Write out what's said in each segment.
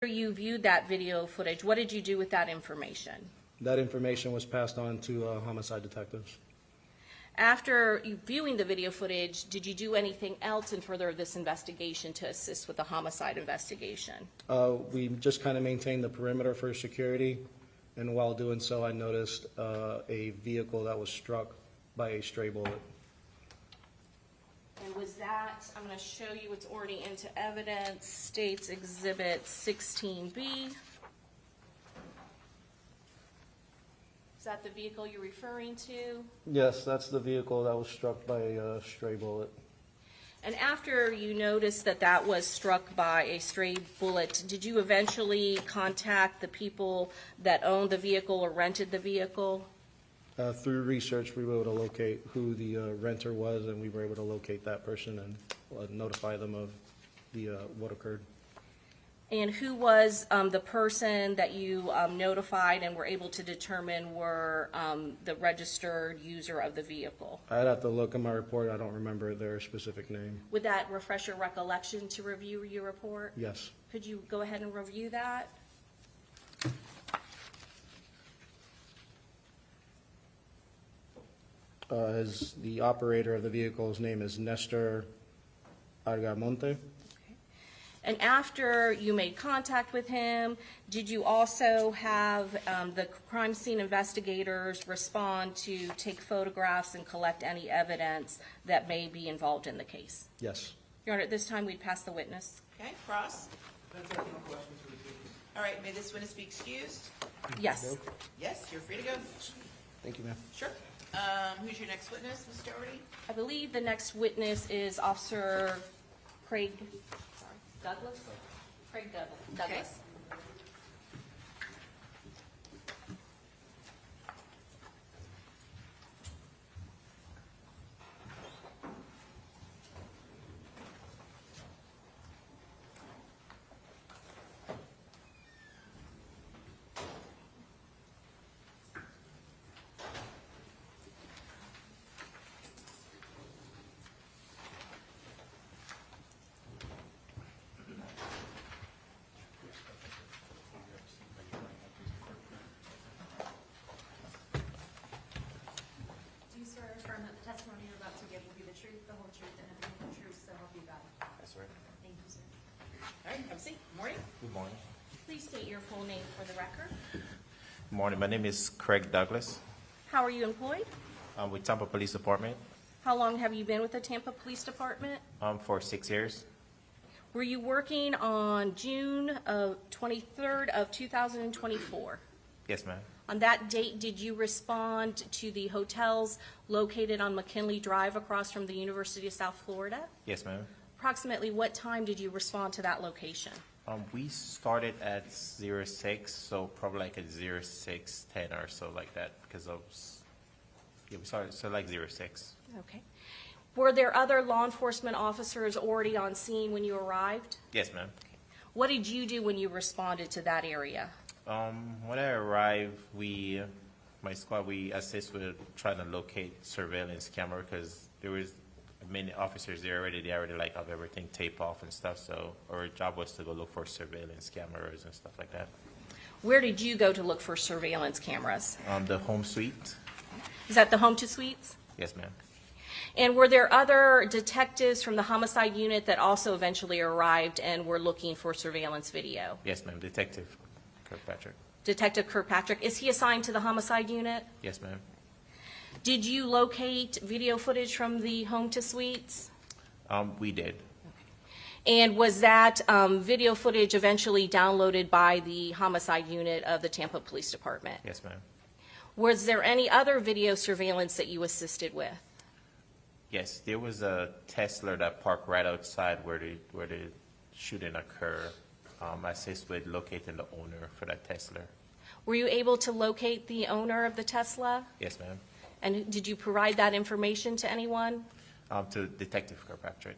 You viewed that video footage. What did you do with that information? That information was passed on to homicide detectives. After you viewing the video footage, did you do anything else in further of this investigation to assist with the homicide investigation? We just kind of maintained the perimeter for security, and while doing so, I noticed a vehicle that was struck by a stray bullet. And was that, I'm going to show you, it's already into evidence, States Exhibit 16B. Is that the vehicle you're referring to? Yes, that's the vehicle that was struck by a stray bullet. And after you noticed that that was struck by a stray bullet, did you eventually contact the people that owned the vehicle or rented the vehicle? Through research, we were able to locate who the renter was, and we were able to locate that person and notify them of what occurred. And who was the person that you notified and were able to determine were the registered user of the vehicle? I'd have to look in my report. I don't remember their specific name. Would that refresh your recollection to review your report? Yes. Could you go ahead and review that? The operator of the vehicle's name is Nestor Argamonte. And after you made contact with him, did you also have the crime scene investigators respond to take photographs and collect any evidence that may be involved in the case? Yes. Your Honor, at this time, we'd pass the witness. Okay, Cross? All right, may this witness be excused? Yes. Yes, you're free to go. Thank you, ma'am. Sure. Who's your next witness, Ms. Doherty? I believe the next witness is Officer Craig Douglas? Craig Douglas. Do you swear or affirm that the testimony you're about to give will be the truth, the whole truth, and nothing but the truth, so help you God? Yes, sir. Thank you, sir. All right, have a seat. Morning. Good morning. Please state your full name for the record. Good morning. My name is Craig Douglas. How are you employed? I'm with Tampa Police Department How long have you been with the Tampa Police Department? for 6 years. Were you working on June of 23rd of 2024? Yes, ma'am. On that date, did you respond to the hotels located on McKinley Drive across from the University of South Florida? Yes, ma'am. Approximately what time did you respond to that location? We started at 06, so probably like at 06:10 or so like that because of, yeah, we started, so like 06. Okay. Were there other law enforcement officers already on scene when you arrived? Yes, ma'am. What did you do when you responded to that area? When I arrived, my squad, we assist with trying to locate surveillance camera because there was many officers there already. They already like have everything taped off and stuff. So our job was to go look for surveillance cameras and stuff like that. Where did you go to look for surveillance cameras? The home suite. Is that the home to suites? Yes, ma'am. And were there other detectives from the homicide unit that also eventually arrived and were looking for surveillance video? Yes, ma'am. Detective Kirkpatrick. Detective Kirkpatrick, is he assigned to the homicide unit? Yes, ma'am. Did you locate video footage from the home to suites? We did. And was that video footage eventually downloaded by the homicide unit of the Tampa Police Department? Yes, ma'am. Was there any other video surveillance that you assisted with? Yes, there was a Tesla that parked right outside where the shooting occurred. I assist with locating the owner for that Tesla. Were you able to locate the owner of the Tesla? Yes, ma'am. And did you provide that information to anyone? To Detective Kirkpatrick.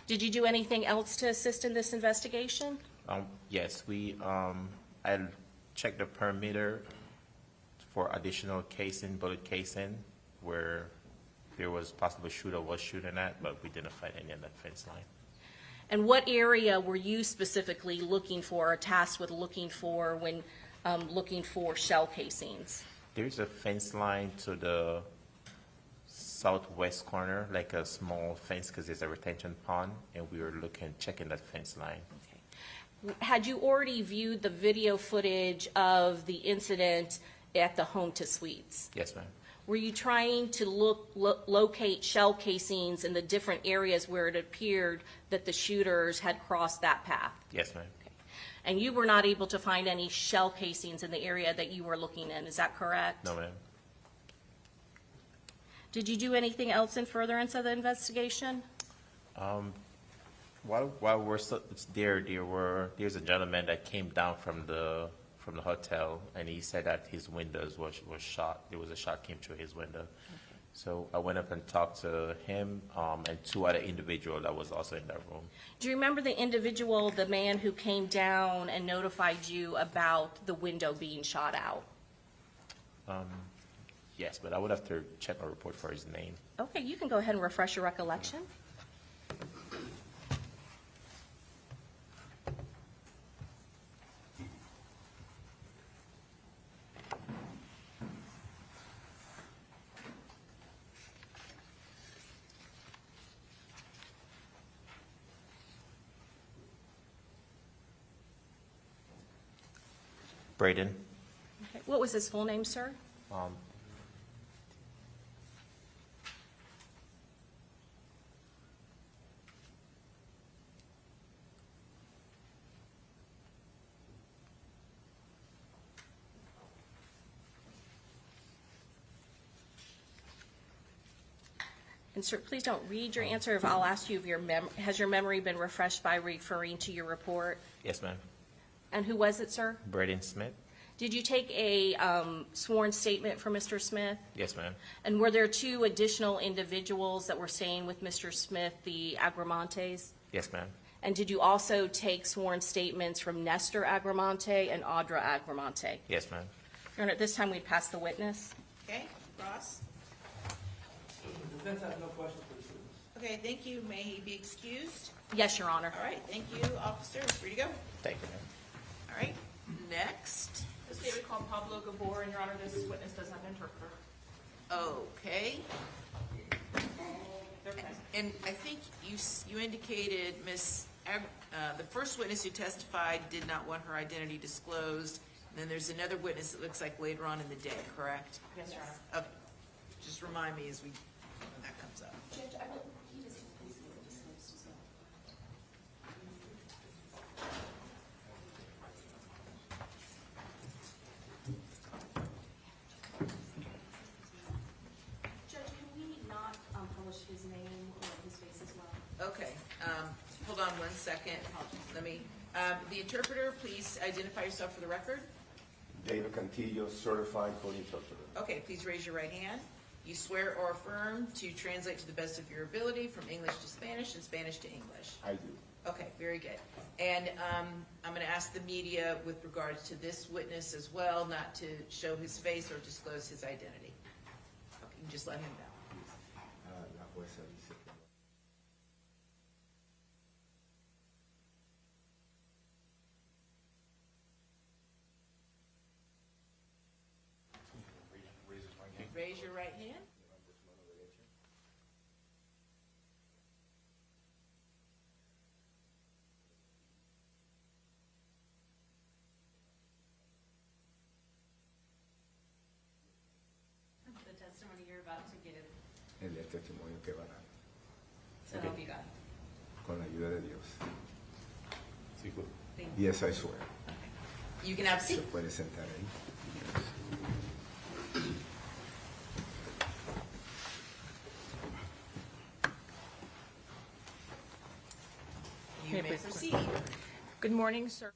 Did you do anything else to assist in this investigation? Yes, I checked the perimeter for additional casing, bullet casing, where there was possible shooter was shooting at, but we didn't find any on that fence line. And what area were you specifically looking for, or tasked with looking for when looking for shell casings? There's a fence line to the southwest corner, like a small fence, because there's a retention pond, and we were checking that fence line. Had you already viewed the video footage of the incident at the Home to Suites? Yes, ma'am. Were you trying to locate shell casings in the different areas where it appeared that the shooters had crossed that path? Yes, ma'am. And you were not able to find any shell casings in the area that you were looking in, is that correct? No, ma'am. Did you do anything else in furtherance of the investigation? While we're there's a gentleman that came down from the hotel, and he said that his windows was shot. There was a shot came through his window. So I went up and talked to him and two other individuals that was also in that room. Do you remember the individual, the man who came down and notified you about the window being shot out? Yes, but I would have to check my report for his name. Okay, you can go ahead and refresh your recollection. Braden. Okay. What was his full name, sir? And sir, please don't read your answer. If I'll ask you if has your memory been refreshed by referring to your report? Yes, ma'am. And who was it, sir? Braden Smith. Did you take a sworn statement from Mr. Smith? Yes, ma'am. And were there two additional individuals that were staying with Mr. Smith, the Agramontes? Yes, ma'am. And did you also take sworn statements from Nestor Agramonte and Audra Agramonte? Yes, ma'am. Your Honor, at this time we'd pass the witness. Okay, Ross? The defense has no questions for this witness. Okay, thank you. May he be excused? Yes, Your Honor. All right, thank you, officer. Free to go. Thank you, ma'am. All right, next. This David called Pablo Gabor, and Your Honor, this witness does have an interpreter. Okay. They're fine. And I think you indicated, the first witness who testified did not want her identity disclosed. And then there's another witness that looks like later on in the day, correct? Yes, Your Honor. Okay. Just remind me when that comes up. Judge, can we not publish his name or his face as well? Okay, hold on one second. Let me, the interpreter, please identify yourself for the record. David Cantillo, certified court interpreter. Okay, please raise your right hand. You swear or affirm to translate to the best of your ability from English to Spanish and Spanish to English. I do. Okay, very good. And I'm going to ask the media with regards to this witness as well, not to show his face or disclose his identity. Okay, you can just let him know. La jueza dice que no. Raise your right hand. The testimony you're about to give, El testimonio que va a dar, so help you God. con la ayuda de Dios. Thank you. Yes, I swear. You can have a Se seat. puede sentar ahí. You may proceed. Good morning, sir.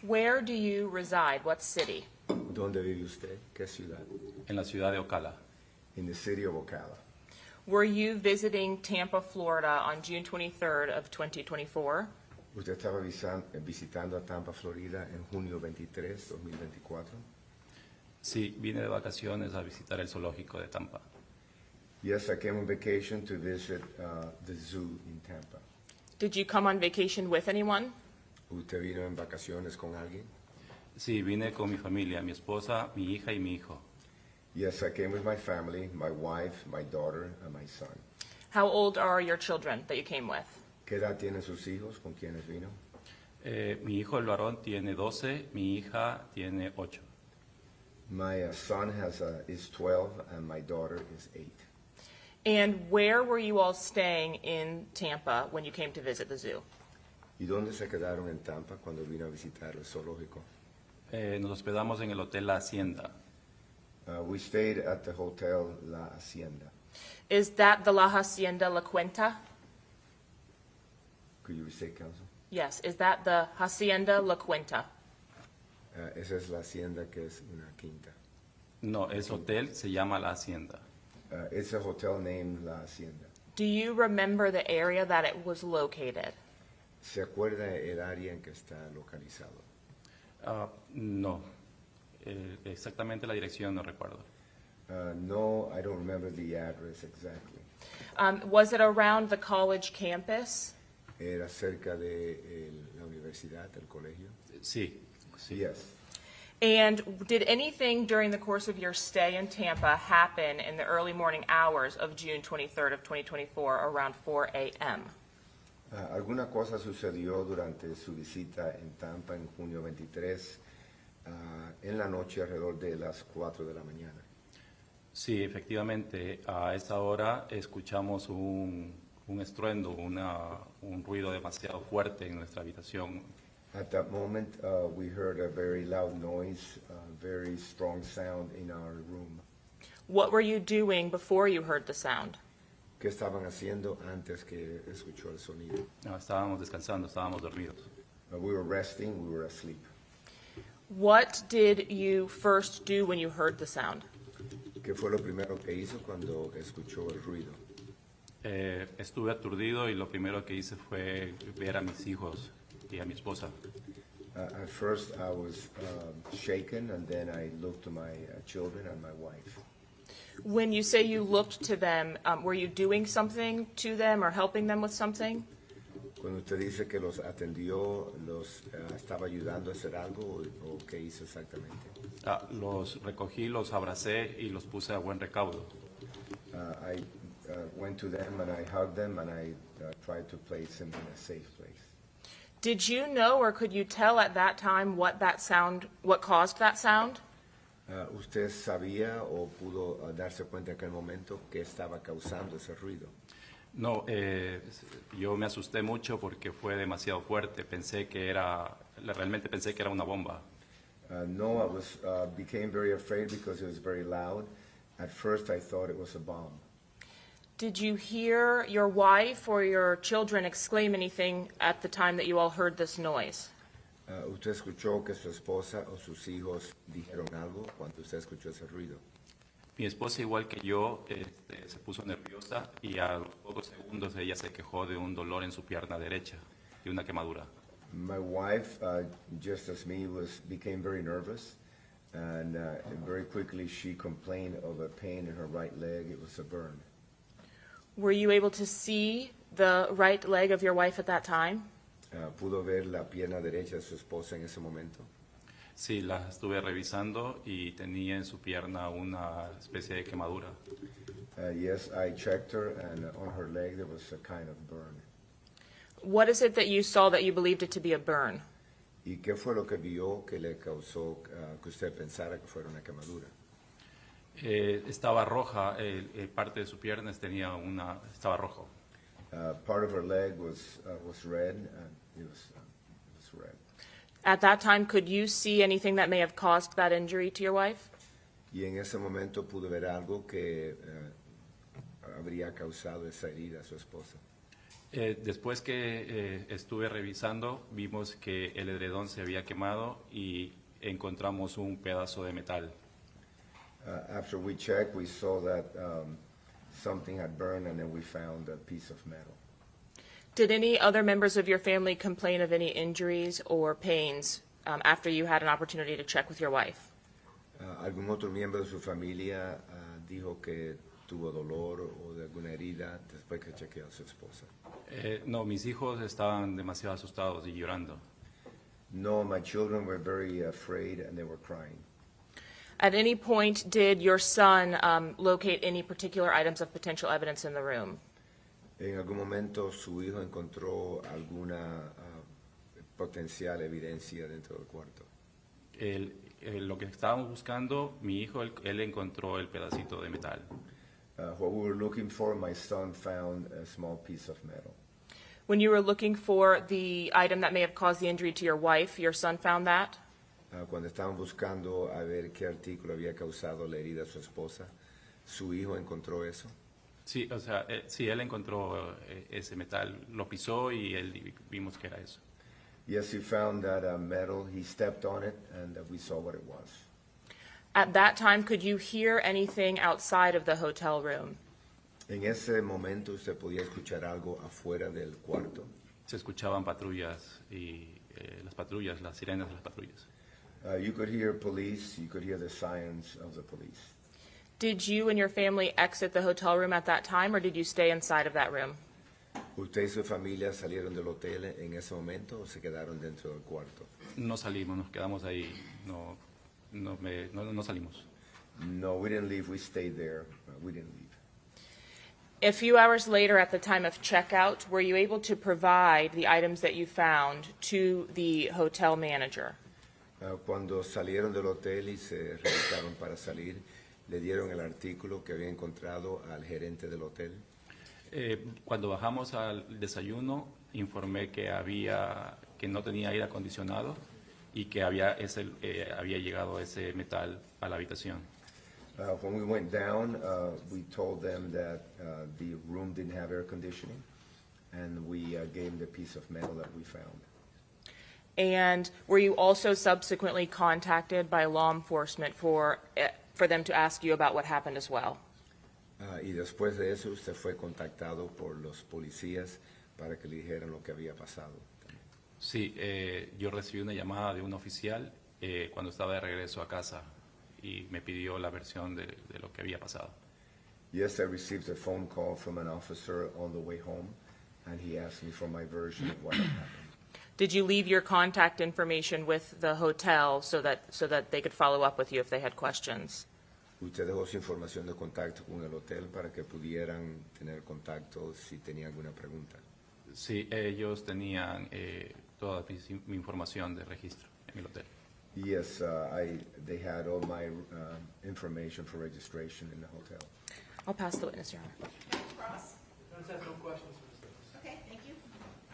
Where do you reside? What city? ¿Dónde vive usted? ¿Qué ciudad? En la ciudad de Ocala. In the city of Ocala. Were you visiting Tampa, Florida on June 23rd of 2024? Usted estaba visitando a Tampa, Florida en junio 23, 2024. Sí, vine de vacaciones a visitar el zoológico de Tampa. Yes, I came on vacation to visit the zoo in Tampa. Did you come on vacation with anyone? ¿Usted vino en vacaciones con alguien? Sí, vine con mi familia, mi esposa, mi hija y mi hijo. Yes, I came with my family, my wife, my daughter, and my son. How old are your children that you came with? ¿Qué edad tienen sus hijos? ¿Con quiénes vino? Mi hijo el varón tiene 12, mi hija tiene 8. My son is 12 and my daughter is 8. And where were you all staying in Tampa when you came to visit the zoo? ¿Y dónde se quedaron en Tampa cuando vino a visitar el zoológico? Nos hospedamos en el Hotel La Hacienda. We stayed at the Hotel La Hacienda. Is that the La Hacienda La Cuenta? Could you restate, Council? Yes, is that the Hacienda La Cuenta? Esa es la hacienda que es una quinta. No, ese hotel se llama La Hacienda. It's a hotel named La Hacienda. Do you remember the area that it was located? ¿Se acuerda el área en que está localizado? No, exactamente la dirección no recuerdo. No, I don't remember the address exactly. Was it around the college campus? Era cerca de la universidad, el colegio. Sí, sí. Yes. And did anything during the course of your stay in Tampa happen in the early morning hours of June 23rd of 2024 around 4 a.m.? ¿Alguna cosa sucedió durante su visita en Tampa en junio 23 en la noche alrededor de las 4 de la mañana? Sí, efectivamente, a esa hora escuchamos un estruendo, un ruido demasiado fuerte en nuestra habitación. At that moment, we heard a very loud noise, very strong sound in our room. What were you doing before you heard the sound? ¿Qué estaban haciendo antes que escuchó el sonido? No, estábamos descansando, estábamos dormidos. We were resting, we were asleep. What did you first do when you heard the sound? ¿Qué fue lo primero que hizo cuando escuchó el ruido? Estuve aturdido y lo primero que hice fue ver a mis hijos y a mi esposa. At first, I was shaken, and then I looked to my children and my wife. When you say you looked to them, were you doing something to them or helping them with something? Cuando usted dice que los atendió, ¿los estaba ayudando a hacer algo o qué hizo exactamente? Los recogí, los abracé y los puse a buen recaudo. I went to them and I hugged them and I tried to place them in a safe place. Did you know or could you tell at that time what caused that sound? ¿Usted sabía o pudo darse cuenta en aquel momento que estaba causando ese ruido? No, yo me asusté mucho porque fue demasiado fuerte. Realmente pensé que era una bomba. No, I became very afraid because it was very loud. At first, I thought it was a bomb. Did you hear your wife or your children exclaim anything at the time that you all heard this noise? ¿Usted escuchó que su esposa o sus hijos dijeron algo cuando usted escuchó ese ruido? Mi esposa, igual que yo, se puso nerviosa y a los pocos segundos ella se quejó de un dolor en su pierna derecha y una quemadura. My wife, just as me, became very nervous, and very quickly she complained of a pain in her right leg. It was a burn. Were you able to see the right leg of your wife at that time? ¿Pudo ver la pierna derecha de su esposa en ese momento? Sí, la estuve revisando y tenía en su pierna una especie de quemadura. Yes, I checked her, and on her leg there was a kind of burn. What is it that you saw that you believed it to be a burn? ¿Y qué fue lo que vio que le causó que usted pensara que fuera una quemadura? Estaba roja, parte de su pierna estaba rojo. Part of her leg was red. It was red. At that time, could you see anything that may have caused that injury to your wife? Y en ese momento pudo ver algo que habría causado esa herida a su esposa. Después que estuve revisando, vimos que el edredón se había quemado y encontramos un pedazo de metal. After we checked, we saw that something had burned, and then we found a piece of metal. Did any other members of your family complain of any injuries or pains after you had an opportunity to check with your wife? ¿Algún otro miembro de su familia dijo que tuvo dolor o de alguna herida después que chequeó a su esposa? No, mis hijos estaban demasiado asustados y llorando. No, my children were very afraid and they were crying. At any point, did your son locate any particular items of potential evidence in the room? En algún momento su hijo encontró alguna potencial evidencia dentro del cuarto. Lo que estábamos buscando, mi hijo, él encontró el pedacito de metal. What we were looking for, my son found a small piece of metal. When you were looking for the item that may have caused the injury to your wife, your son found that? Cuando estaban buscando a ver qué artículo había causado la herida a su esposa, su hijo encontró eso. Sí, o sea, sí, él encontró ese metal, lo pisó y vimos que era eso. Yes, he found that metal. He stepped on it, and we saw what it was. At that time, could you hear anything outside of the hotel room? En ese momento usted podía escuchar algo afuera del cuarto. Se escuchaban patrullas y las sirenas de las patrullas. You could hear police. You could hear the sirens of the police. Did you and your family exit the hotel room at that time, or did you stay inside of that room? ¿Usted y su familia salieron del hotel en ese momento o se quedaron dentro del cuarto? No salimos, nos quedamos ahí, no salimos. No, we didn't leave. We stayed there. We didn't leave. A few hours later, at the time of checkout, were you able to provide the items that you found to the hotel manager? Cuando salieron del hotel y se revisaron para salir, le dieron el artículo que había encontrado al gerente del hotel. Cuando bajamos al desayuno, informé que no tenía aire acondicionado y que había llegado ese metal a la habitación. When we went down, we told them that the room didn't have air conditioning, and we gave them the piece of metal that we found. And were you also subsequently contacted by law enforcement for them to ask you about what happened as well? Y después de eso, usted fue contactado por los policías para que le dijeran lo que había pasado. Sí, yo recibí una llamada de un oficial cuando estaba de regreso a casa y me pidió la versión de lo que había pasado. Yes, I received a phone call from an officer on the way home, and he asked me for my version of what had happened. Did you leave your contact information with the hotel so that they could follow up with you if they had questions? Usted dejó su información de contacto con el hotel para que pudieran tener contacto si tenía alguna pregunta. Sí, ellos tenían toda mi información de registro en el hotel. Yes, they had all my information for registration in the hotel. I'll pass the witness, Your Honor. Cross? I just have no questions for this witness. Okay, thank you.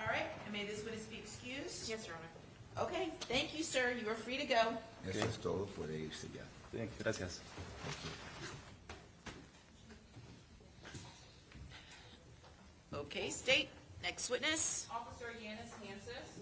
All right, and may this witness be excused? Yes, Your Honor. Okay, thank you, sir. You are free to go. Eso es todo, puede irse ya. Gracias. Okay, state, next witness. Officer Yanis Hansis.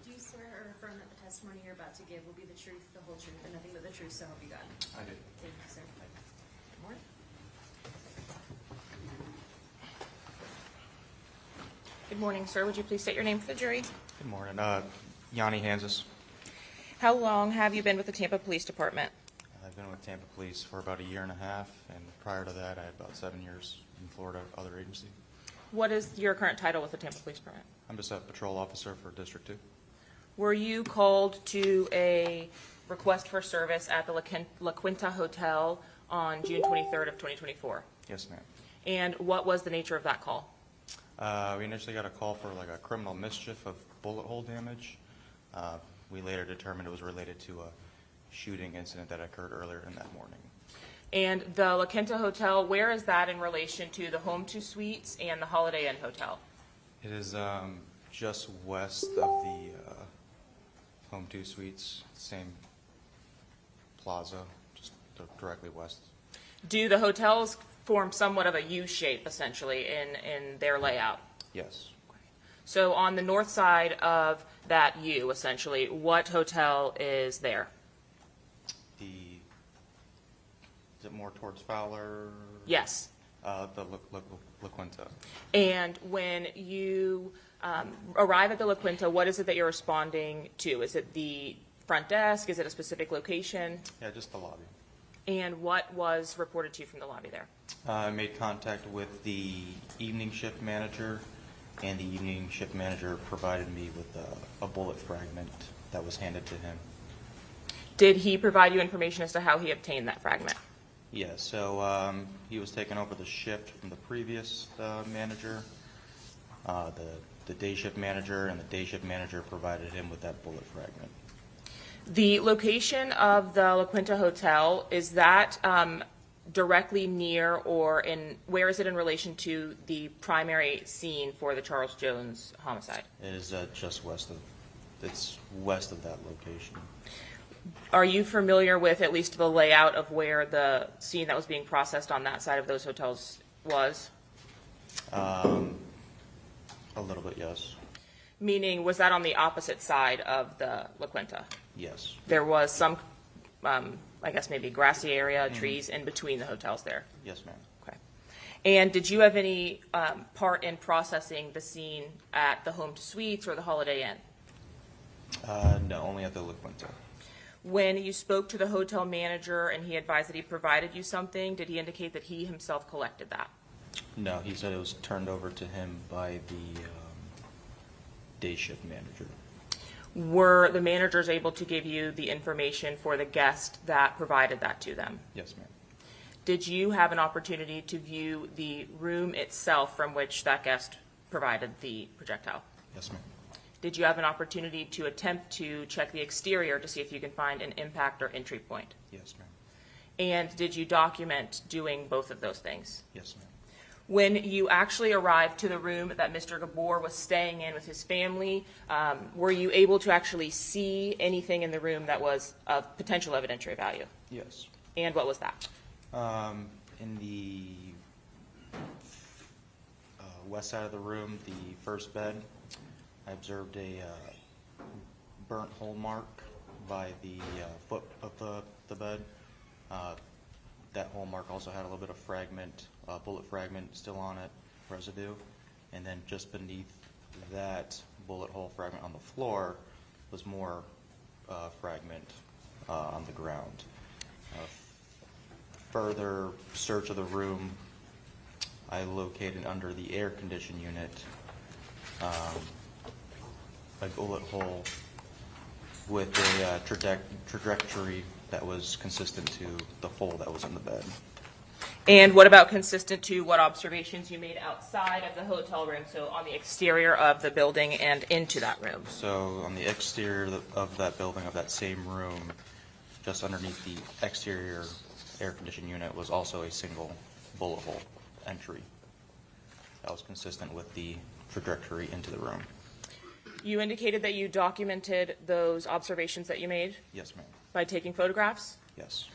Do you swear or affirm that the testimony you're about to give will be the truth, the whole truth, and nothing but the truth, so help you God? I do. Thank you, sir. Good morning. Good morning, sir. Would you please state your name for the jury? Good morning. Yanni Hansis. How long have you been with the Tampa Police Department? I've been with Tampa Police for about a year and a half, and prior to that, I had about 7 years in Florida, other agency. What is your current title with the Tampa Police Department? I'm just a patrol officer for District 2. Were you called to a request for service at the La Quinta Hotel on June 23rd of 2024? Yes, ma'am. And what was the nature of that call? We initially got a call for like a criminal mischief of bullet hole damage. We later determined it was related to a shooting incident that occurred earlier in that morning. And the La Quinta Hotel, where is that in relation to the Home 2 Suites and the Holiday Inn Hotel? It is just west of the Home 2 Suites, same plaza, just directly west. Do the hotels form somewhat of a U shape, essentially, in their layout? Yes. So on the north side of that U, essentially, what hotel is there? Is it more towards Fowler? Yes. The La Quinta. And when you arrive at the La Quinta, what is it that you're responding to? Is it the front desk? Is it a specific location? Yeah, just the lobby. And what was reported to you from the lobby there? I made contact with the evening shift manager, and the evening shift manager provided me with a bullet fragment that was handed to him. Did he provide you information as to how he obtained that fragment? Yeah, so he was taking over the shift from the previous manager, the day shift manager, and the day shift manager provided him with that bullet fragment. The location of the La Quinta Hotel, is that directly near or where is it in relation to the primary scene for the Charles Jones homicide? It is just west of that location. Are you familiar with at least the layout of where the scene that was being processed on that side of those hotels was? A little bit, yes. Meaning, was that on the opposite side of the La Quinta? Yes. There was some, I guess maybe grassy area, trees in between the hotels there? Yes, ma'am. Okay. And did you have any part in processing the scene at the Home 2 Suites or the Holiday Inn? No, only at the La Quinta. When you spoke to the hotel manager and he advised that he provided you something, did he indicate that he himself collected that? No, he said it was turned over to him by the day shift manager. Were the managers able to give you the information for the guest that provided that to them? Yes, ma'am. Did you have an opportunity to view the room itself from which that guest provided the projectile? Yes, ma'am. Did you have an opportunity to attempt to check the exterior to see if you can find an impact or entry point? Yes, ma'am. And did you document doing both of those things? Yes, ma'am. When you actually arrived to the room that Mr. Gabor was staying in with his family, were you able to actually see anything in the room that was of potential evidentiary value? Yes. And what was that? In the west side of the room, the first bed, I observed a burnt hole mark by the foot of the bed. That hole mark also had a little bit of bullet fragment still on it, residue. And then just beneath that bullet hole fragment on the floor was more fragment on the ground. Further search of the room, I located under the air condition unit a bullet hole with a trajectory that was consistent to the hole that was in the bed. And what about consistent to what observations you made outside of the hotel room, so on the exterior of the building and into that room? So on the exterior of that building, of that same room, just underneath the exterior air conditioning unit was also a single bullet hole entry. That was consistent with the trajectory into the room. You indicated that you documented those observations that you made Yes, ma'am. by taking photographs? Yes.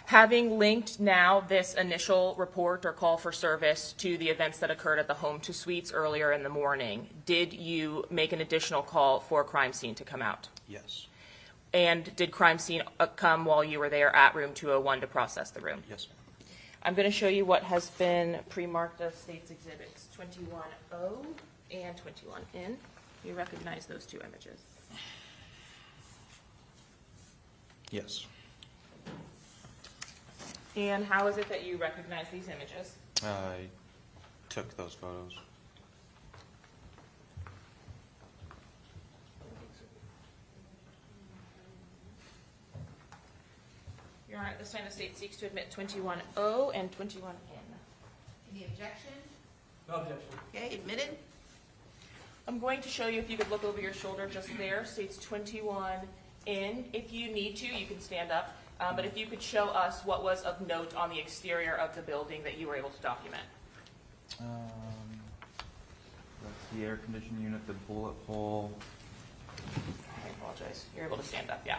Having linked now this initial report or call for service to the events that occurred at the Home 2 Suites earlier in the morning, did you make an additional call for a crime scene to come out? Yes. And did crime scene come while you were there at room 201 to process the room? Yes, ma'am. I'm going to show you what has been pre-marked as State's Exhibits 21O and 21N. You recognize those two images? Yes. And how is it that you recognize these images? I took those photos. Your Honor, at this time the state seeks to admit 21O and 21N. Any objection? No objection. Okay, admitted. I'm going to show you, if you could look over your shoulder just there, states 21 in. If you need to, you can stand up. But if you could show us what was of note on the exterior of the building that you were able to document. That's the air conditioning unit, the bullet hole. I apologize. You're able to stand up, yeah.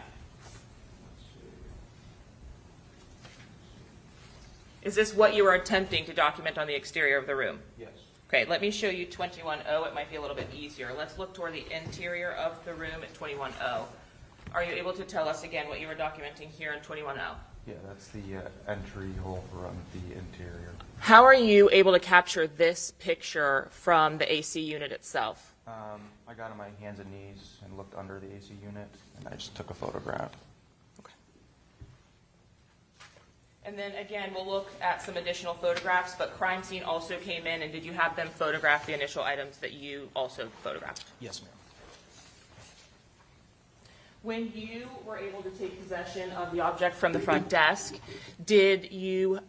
Is this what you were attempting to document on the exterior of the room? Yes. Okay, let me show you 21O. It might be a little bit easier. Let's look toward the interior of the room at 21O. Are you able to tell us again what you were documenting here in 21O? Yeah, that's the entry hole from the interior. How are you able to capture this picture from the AC unit itself? I got on my hands and knees and looked under the AC unit, and I just took a photograph. Okay. And then again, we'll look at some additional photographs, but crime scene also came in, and did you have them photograph the initial items that you also photographed? Yes, ma'am. When you were able to take possession of the object from the front desk,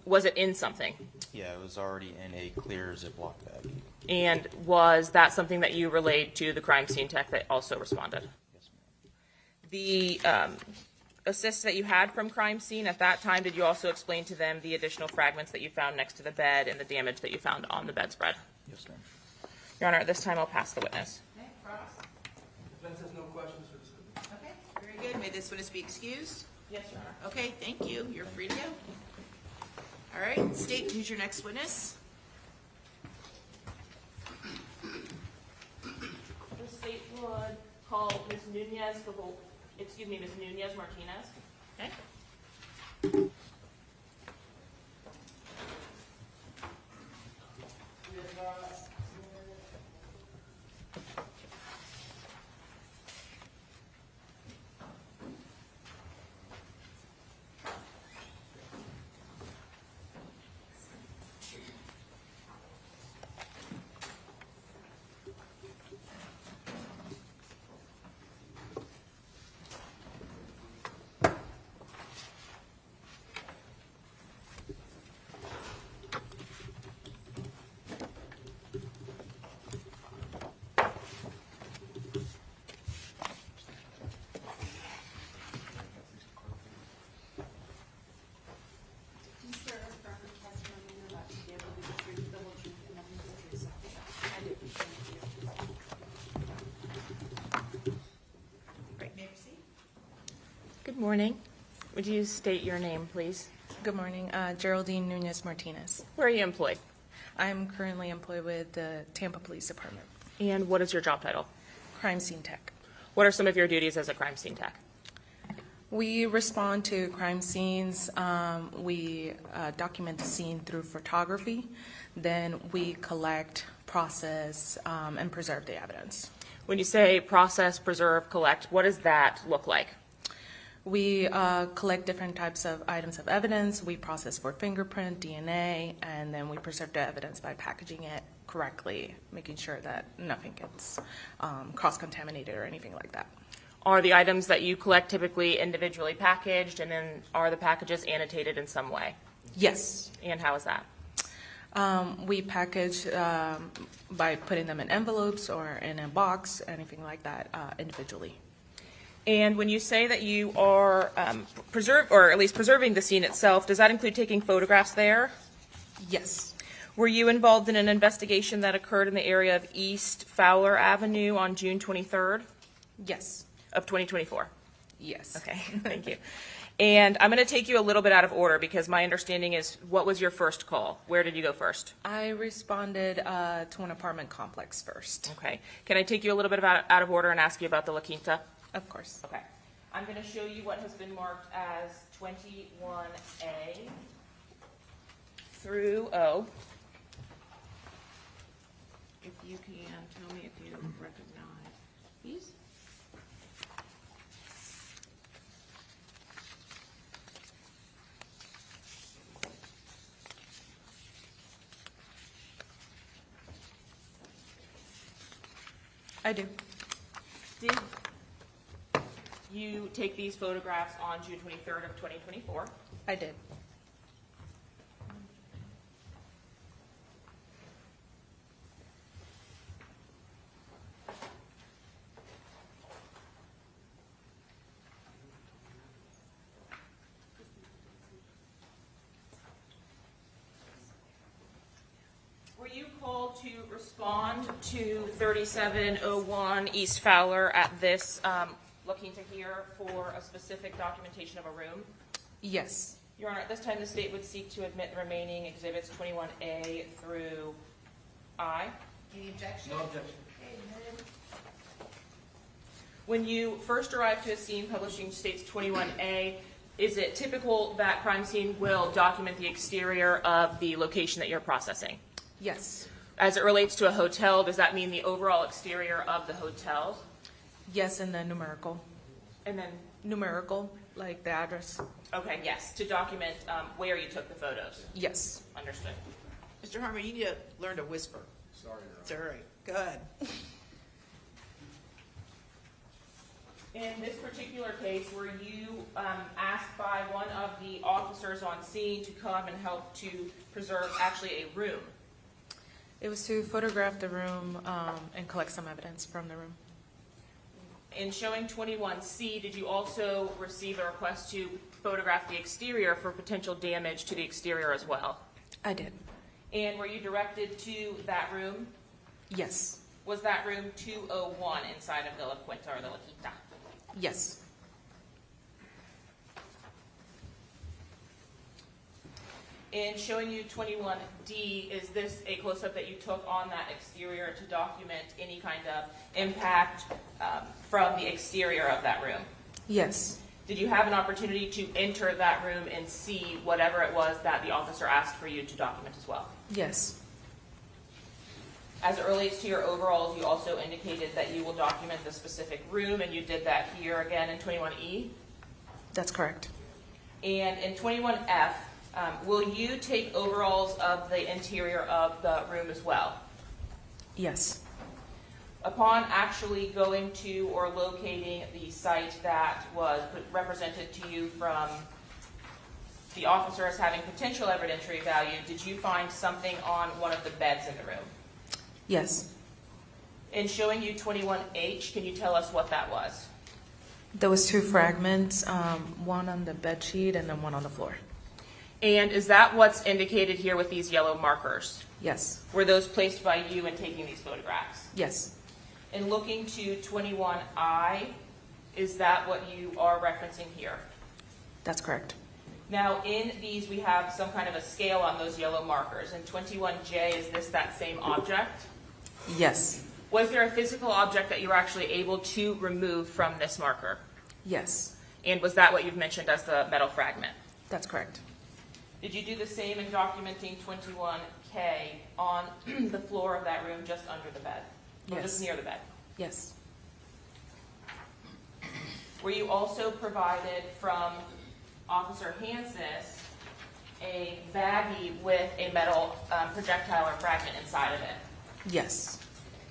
was it in something? Yeah, it was already in a clear Ziploc bag. And was that something that you relayed to the crime scene tech that also responded? Yes, ma'am. The assist that you had from crime scene at that time, did you also explain to them the additional fragments that you found next to the bed and the damage that you found on the bedspread? Yes, ma'am. Your Honor, at this time I'll pass the witness. Okay, Ross? Defense has no questions for this witness. Okay, very good. May this witness be excused? Yes, Your Honor. Okay, thank you. You're free to go. All right, state who's your next witness. The state would call Ms. Nunez Ms. Nunez Martinez. Okay. You swear or affirm the testimony you're about to give will be the truth, the whole truth, and nothing but the truth, so help you God? I do. Thank you. Great, may I proceed? Good morning. Would you state your name, please? Good morning. Geraldine Nunez Martinez. Where are you employed? I'm currently employed with the Tampa Police Department, And what is your job title? crime scene tech. What are some of your duties as a crime scene tech? We respond to crime scenes. We document the scene through photography. Then we collect, process, and preserve the evidence. When you say process, preserve, collect, what does that look like? We collect different types of items of evidence. We process for fingerprint, DNA, and then we preserve the evidence by packaging it correctly, making sure that nothing gets cross-contaminated or anything like that. Are the items that you collect typically individually packaged, and then are the packages annotated in some way? Yes. And how is that? We package by putting them in envelopes or in a box, anything like that, individually. And when you say that you are preserving the scene itself, does that include taking photographs there? Yes. Were you involved in an investigation that occurred in the area of East Fowler Avenue on June 23rd Yes. of 2024? Yes. Okay, thank you. And I'm going to take you a little bit out of order because my understanding is, what was your first call? Where did you go first? I responded to an apartment complex first. Okay. Can I take you a little bit out of order and ask you about the La Quinta? Of course. Okay. I'm going to show you what has been marked as 21A through O. If you can tell me if you recognize these. I do. Did you take these photographs on June 23rd of 2024? I did. called to respond to 3701 East Fowler at this, looking to hear for a specific documentation of a room. Yes. Your Honor, at this time, the state would seek to admit the remaining exhibits 21A through I. Any objection? No objection. Okay, noted. When you first arrived to a scene, publishing states 21A, is it typical that crime scene will document the exterior of the location that you're processing? Yes. As it relates to a hotel, does that mean the overall exterior of the hotel? Yes, and then numerical. And then, Numerical, like the address. okay, yes, to document where you took the photos. Yes. Understood. Mr. Harmon, you need to learn to whisper. Sorry. It's all right. Go ahead. In this particular case, were you asked by one of the officers on scene to come and help to preserve actually a room? It was to photograph the room and collect some evidence from the room. In showing 21C, did you also receive a request to photograph the exterior for potential damage to the exterior as well? I did. And were you directed to that room? Yes. Was that room 201 inside of the La Quinta or the La Quinta? Yes. In showing you 21D, is this a close-up that you took on that exterior to document any kind of impact from the exterior of that room? Yes. Did you have an opportunity to enter that room and see whatever it was that the officer asked for you to document as well? Yes. As it relates to your overalls, you also indicated that you will document the specific room, and you did that here again in 21E. That's correct. And in 21F, will you take overalls of the interior of the room as well? Yes. Upon actually going to or locating the site that was represented to you from the officer as having potential evidentiary value, did you find something on one of the beds in the room? Yes. In showing you 21H, can you tell us what that was? There was two fragments, one on the bed sheet and then one on the floor. And is that what's indicated here with these yellow markers? Yes. Were those placed by you in taking these photographs? Yes. In looking to 21I, is that what you are referencing here? That's correct. Now, in these, we have some kind of a scale on those yellow markers. In 21J, is this that same object? Yes. Was there a physical object that you were actually able to remove from this marker? Yes. And was that what you've mentioned as the metal fragment? That's correct. Did you do the same in documenting 21K on the floor of that room just under the bed? Or Yes. just near the bed? Yes. Were you also provided from Officer Hansis a baggie with a metal projectile or fragment inside of it? Yes.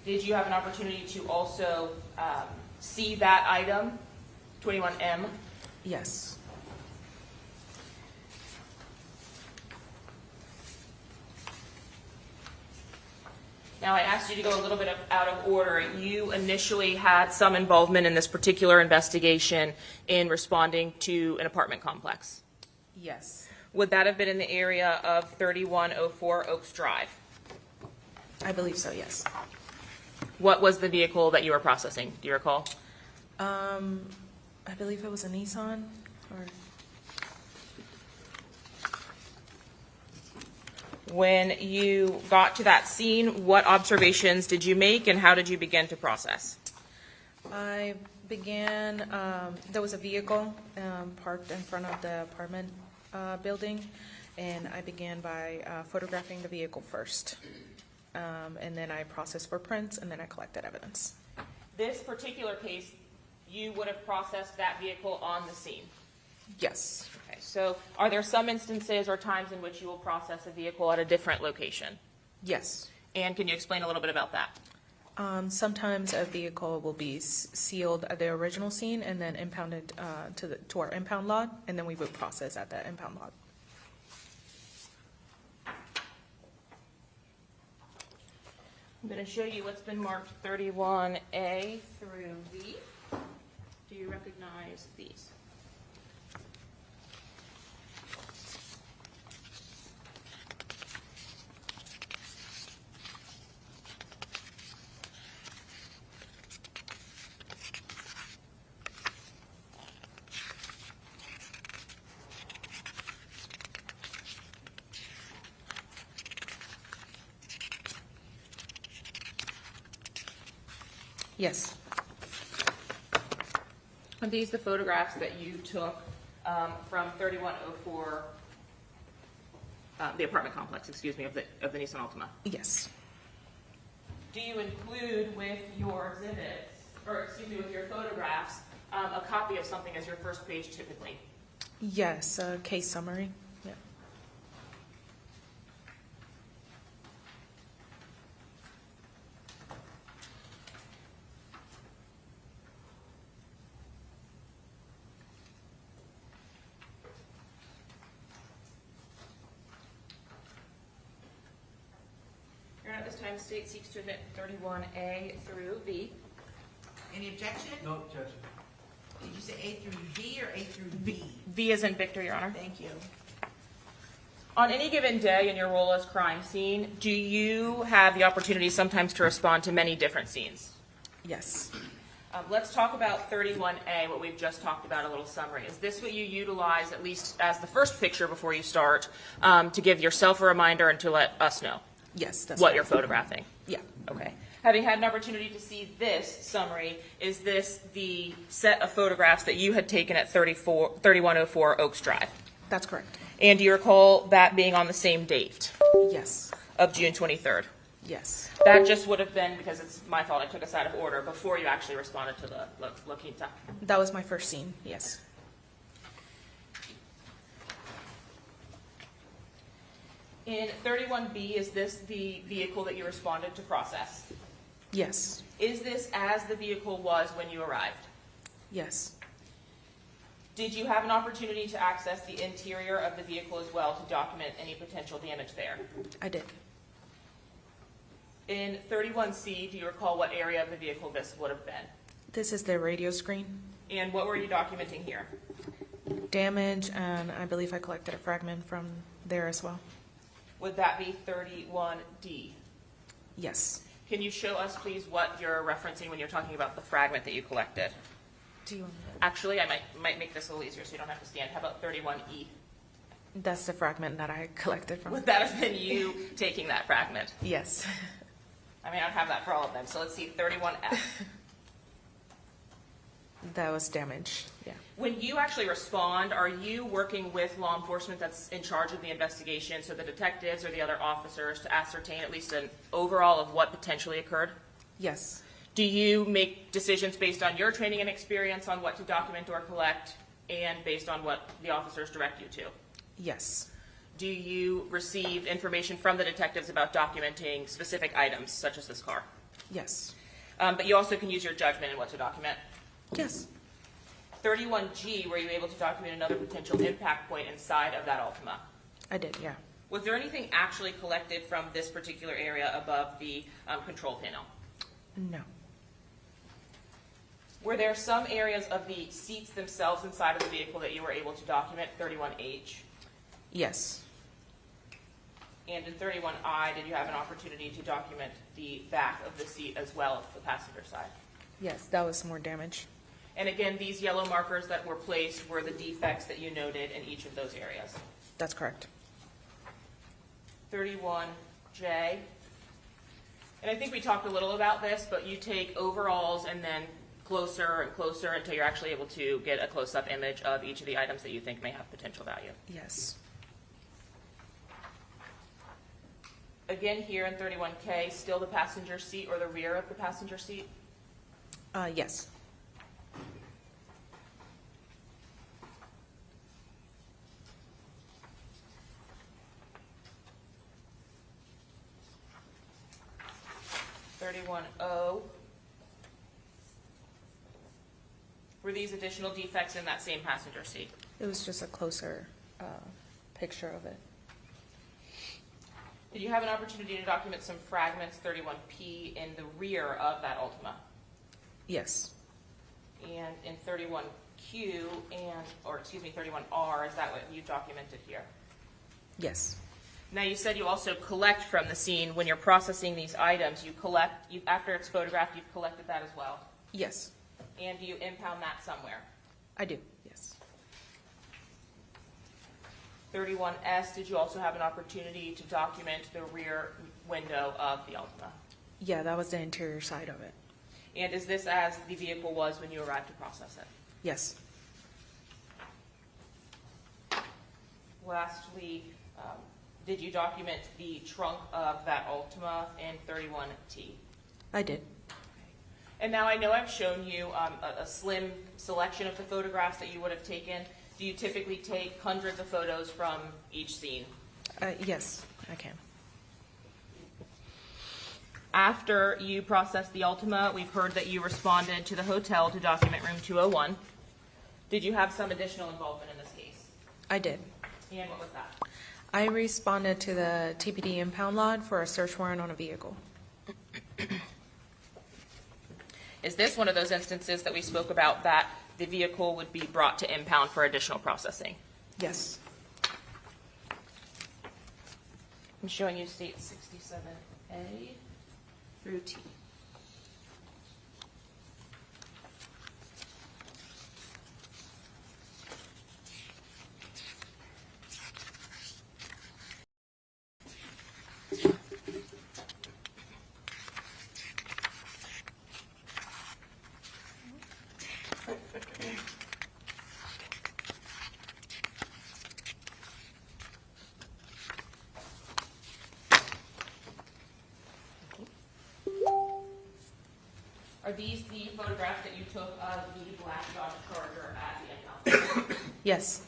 Did you have an opportunity to also see that item, 21M? Yes. Now, I asked you to go a little bit out of order. You initially had some involvement in this particular investigation in responding to an apartment complex. Yes. Would that have been in the area of 3104 Oaks Drive? I believe so, yes. What was the vehicle that you were processing? Do you recall? I believe it was a Nissan or When you got to that scene, what observations did you make and how did you begin to process? I began, there was a vehicle parked in front of the apartment building, and I began by photographing the vehicle first. And then I processed for prints, and then I collected evidence. This particular case, you would have processed that vehicle on the scene. Yes. Okay, so are there some instances or times in which you will process a vehicle at a different location? Yes. And can you explain a little bit about that? Sometimes a vehicle will be sealed at the original scene and then impounded to our impound lot, and then we would process at the impound lot. I'm going to show you what's been marked 31A through V. Do you recognize these? Yes. Are these the photographs that you took from 3104, the apartment complex, excuse me, of the Nissan Altima? Yes. Do you include with your exhibits, or excuse me, with your photographs, a copy of something as your first page typically? Yes, a case summary. Yeah. Your Honor, at this time, the state seeks to admit 31A through V. Any objection? No objection. Did you say A through D or A through V? V as in Victor, Your Honor. Thank you. On any given day in your role as crime scene, do you have the opportunity sometimes to respond to many different scenes? Yes. Let's talk about 31A, what we've just talked about, a little summary. Is this what you utilize, at least as the first picture before you start, to give yourself a reminder and to let us know Yes, that's what right. you're photographing? Yeah. Okay. Having had an opportunity to see this summary, is this the set of photographs that you had taken at 3104 Oaks Drive? That's correct. And do you recall that being on the same date Yes. of June 23rd? Yes. That just would have been, because it's my fault, I took us out of order, before you actually responded to the La Quinta. That was my first scene. Yes. In 31B, is this the vehicle that you responded to process? Yes. Is this as the vehicle was when you arrived? Yes. Did you have an opportunity to access the interior of the vehicle as well to document any potential damage there? I did. In 31C, do you recall what area of the vehicle this would have been? This is the radio screen. And what were you documenting here? Damage, and I believe I collected a fragment from there as well. Would that be 31D? Yes. Can you show us, please, what you're referencing when you're talking about the fragment that you collected? Do you want me Actually, I might make this a little easier so you don't have to stand. How about 31E? to? That's the fragment that I collected from. Would that have been you taking that fragment? Yes. I may not have that for all of them, so let's see, 31F. That was damage. Yeah. When you actually respond, are you working with law enforcement that's in charge of the investigation, so the detectives or the other officers, to ascertain at least an overall of what potentially occurred? Yes. Do you make decisions based on your training and experience on what to document or collect, and based on what the officers direct you to? Yes. Do you receive information from the detectives about documenting specific items, such as this car? Yes. But you also can use your judgment in what to document. Yes. 31G, were you able to document another potential impact point inside of that Altima? I did, yeah. Was there anything actually collected from this particular area above the control panel? No. Were there some areas of the seats themselves inside of the vehicle that you were able to document, 31H? Yes. And in 31I, did you have an opportunity to document the back of the seat as well as the passenger side? Yes, that was more damage. And again, these yellow markers that were placed were the defects that you noted in each of those areas. That's correct. 31J. And I think we talked a little about this, but you take overalls and then closer and closer until you're actually able to get a close-up image of each of the items that you think may have potential value. Yes. Again, here in 31K, still the passenger seat or the rear of the passenger seat? Yes. Were these additional defects in that same passenger seat? It was just a closer picture of it. Did you have an opportunity to document some fragments, 31P, in the rear of that Altima? Yes. And in 31Q or excuse me, 31R, is that what you documented here? Yes. Now, you said you also collect from the scene. When you're processing these items, after it's photographed, you've collected that as well? Yes. And do you impound that somewhere? I do. Yes. 31S, did you also have an opportunity to document the rear window of the Altima? Yeah, that was the interior side of it. And is this as the vehicle was when you arrived to process it? Yes, Lastly, did you document the trunk of that Altima in 31T? I did. And now I know I've shown you a slim selection of the photographs that you would have taken. Do you typically take hundreds of photos from each scene? Yes, I can. After you processed the Altima, we've heard that you responded to the hotel to document room 201. Did you have some additional involvement in this case? I did. And what was that? I responded to the TPD impound lot for a search warrant on a vehicle. Is this one of those instances that we spoke about that the vehicle would be brought to impound for additional processing? Yes. I'm showing you state 67A through T. Are these the photographs that you took of the black Dodge Charger at the impound? Yes.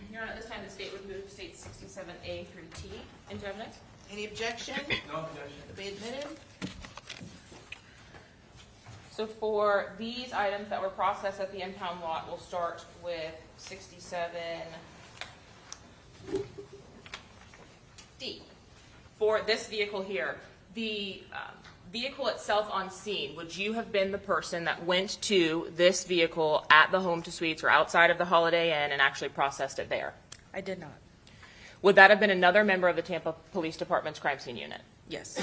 Your Honor, at this time, the state would move states 67A through T into evidence. Any objection? No objection. Be admitted? So for these items that were processed at the impound lot, we'll start with 67D. For this vehicle here, the vehicle itself on scene, would you have been the person that went to this vehicle at the Home to Suites or outside of the Holiday Inn and actually processed it there? I did not. Would that have been another member of the Tampa Police Department's crime scene unit? Yes.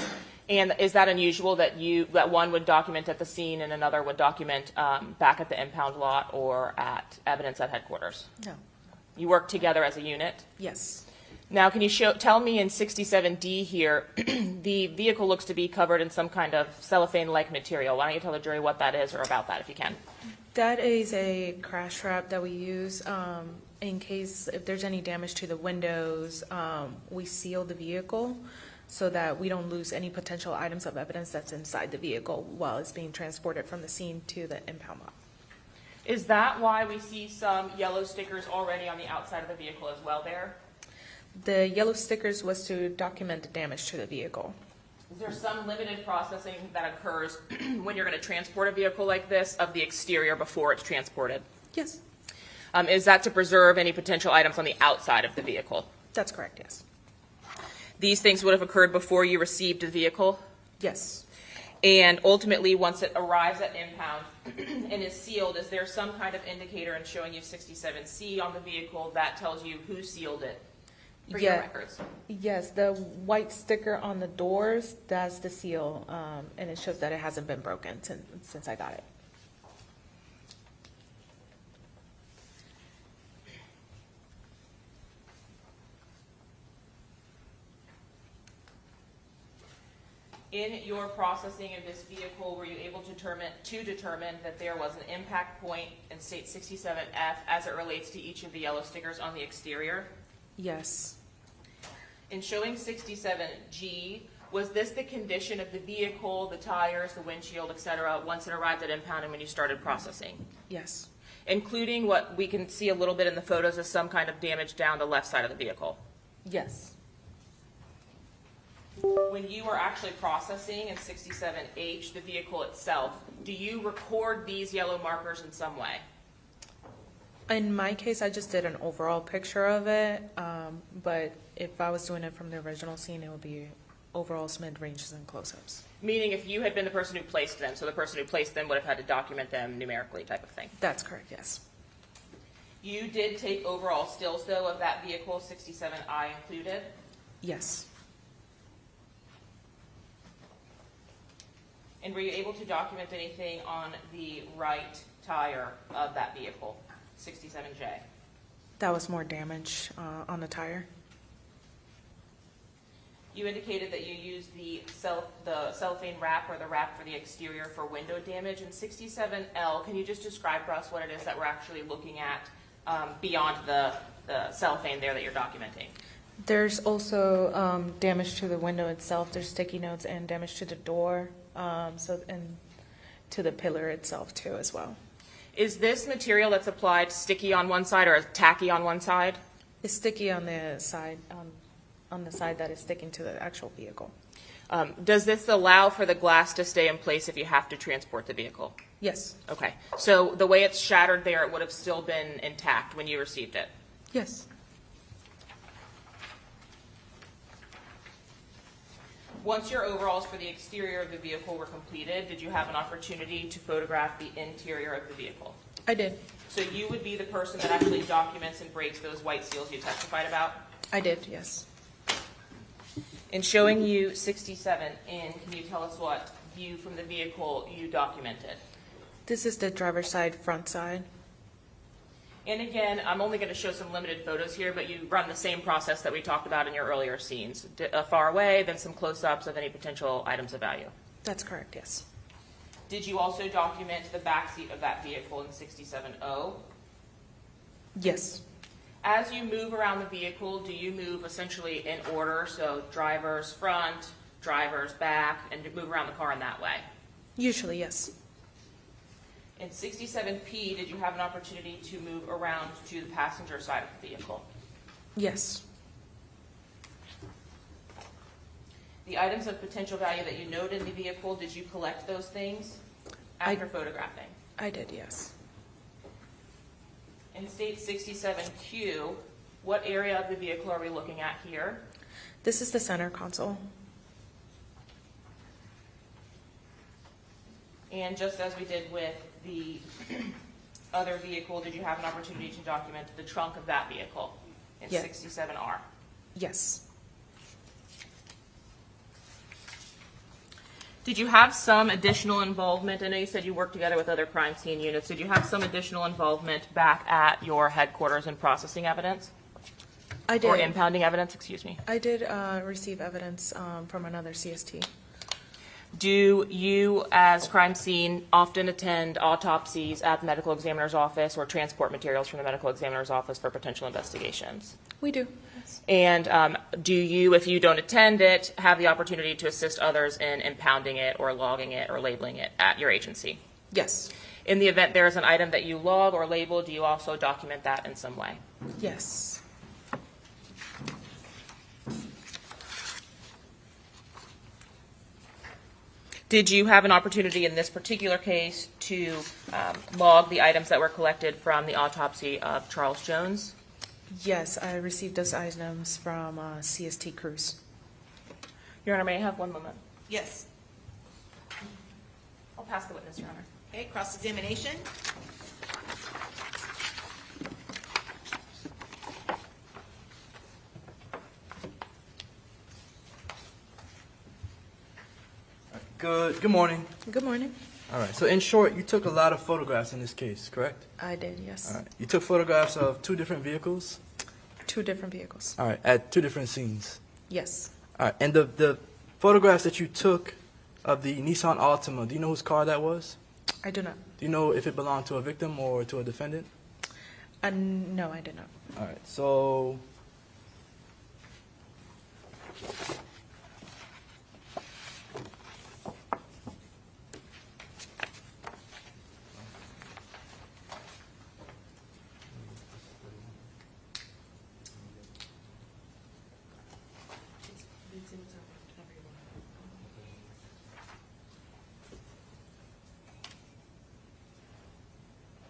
And is that unusual that that one would document at the scene and another would document back at the impound lot or at evidence at headquarters? No. You work together as a unit? Yes. Now, can you tell me in 67D here, the vehicle looks to be covered in some kind of cellophane-like material. Why don't you tell the jury what that is or about that if you can? That is a crash wrap that we use in case if there's any damage to the windows. We seal the vehicle so that we don't lose any potential items of evidence that's inside the vehicle while it's being transported from the scene to the impound lot. Is that why we see some yellow stickers already on the outside of the vehicle as well there? The yellow stickers was to document the damage to the vehicle. Is there some limited processing that occurs when you're going to transport a vehicle like this of the exterior before it's transported? Yes. Is that to preserve any potential items on the outside of the vehicle? That's correct, yes. These things would have occurred before you received the vehicle? Yes. And ultimately, once it arrives at impound and is sealed, is there some kind of indicator in showing you 67C on the vehicle that tells you who sealed it for your records? Yes, the white sticker on the doors, that's the seal, and it shows that it hasn't been broken since I got it. In your processing of this vehicle, were you able to determine that there was an impact point in state 67F as it relates to each of the yellow stickers on the exterior? Yes. In showing 67G, was this the condition of the vehicle, the tires, the windshield, et cetera, once it arrived at impound and when you started processing? Yes. Including what we can see a little bit in the photos as some kind of damage down the left side of the vehicle? Yes. When you are actually processing in 67H, the vehicle itself, do you record these yellow markers in some way? In my case, I just did an overall picture of it, but if I was doing it from the original scene, it would be overalls, mid-ranges, and close-ups. Meaning if you had been the person who placed them, so the person who placed them would have had to document them numerically type of thing. That's correct, yes. You did take overall stills, though, of that vehicle, 67I included? Yes. And were you able to document anything on the right tire of that vehicle, 67J? That was more damage on the tire. You indicated that you used the cellophane wrap or the wrap for the exterior for window damage. In 67L, can you just describe for us what it is that we're actually looking at beyond the cellophane there that you're documenting? There's also damage to the window itself. There's sticky notes and damage to the door, and to the pillar itself too as well. Is this material that's applied sticky on one side or tacky on one side? It's sticky on the side, on the side that is sticking to the actual vehicle. Does this allow for the glass to stay in place if you have to transport the vehicle? Yes. Okay. So the way it's shattered there, it would have still been intact when you received it? Yes. Once your overalls for the exterior of the vehicle were completed, did you have an opportunity to photograph the interior of the vehicle? I did. So you would be the person that actually documents and breaks those white seals you testified about? I did, yes. In showing you 67 in, can you tell us what view from the vehicle you documented? This is the driver's side, front side. And again, I'm only going to show some limited photos here, but you run the same process that we talked about in your earlier scenes. Far away, then some close-ups of any potential items of value. That's correct, yes. Did you also document the backseat of that vehicle in 67O? Yes. As you move around the vehicle, do you move essentially in order, so driver's front, driver's back, and move around the car in that way? Usually, yes. In 67P, did you have an opportunity to move around to the passenger side of the vehicle? Yes. The items of potential value that you note in the vehicle, did you collect those things after photographing? I did, yes. In state 67Q, what area of the vehicle are we looking at here? This is the center console. And just as we did with the other vehicle, did you have an opportunity to document the trunk of that vehicle in Yeah. 67R? Yes. Did you have some additional involvement? I know you said you worked together with other crime scene units. Did you have some additional involvement back at your headquarters in processing evidence? I did. Or impounding evidence, excuse me. I did receive evidence from another CST. Do you, as crime scene, often attend autopsies at the medical examiner's office or transport materials from the medical examiner's office for potential investigations? We do. And do you, if you don't attend it, have the opportunity to assist others in impounding it or logging it or labeling it at your agency? Yes. In the event there is an item that you log or label, do you also document that in some way? Yes. Did you have an opportunity in this particular case to log the items that were collected from the autopsy of Charles Jones? Yes, I received those items from CST Cruz. Your Honor, may I have 1 moment? Yes. I'll pass the witness, Your Honor. Okay, cross-examination. Good morning. Good morning. All right, so in short, you took a lot of photographs in this case, correct? I did, yes. All right, you took photographs of 2 different vehicles? 2 different vehicles. All right, at 2 different scenes? Yes. All right, and the photographs that you took of the Nissan Altima, do you know whose car that was? I do not. Do you know if it belonged to a victim or to a defendant? No, I did not. All right, so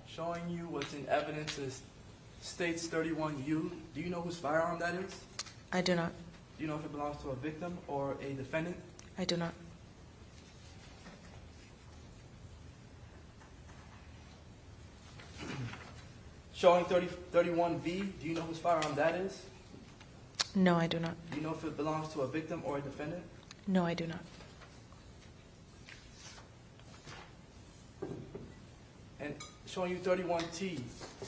showing you what's in evidence is States 31U. Do you know whose firearm that is? I do not. Do you know if it belongs to a victim or a defendant? I do not. Showing 31V, do you know whose firearm that is? No, I do not. Do you know if it belongs to a victim or a defendant? No, I do not. And showing you 31T,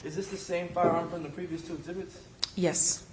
is this the same firearm from the previous two exhibits? Yes.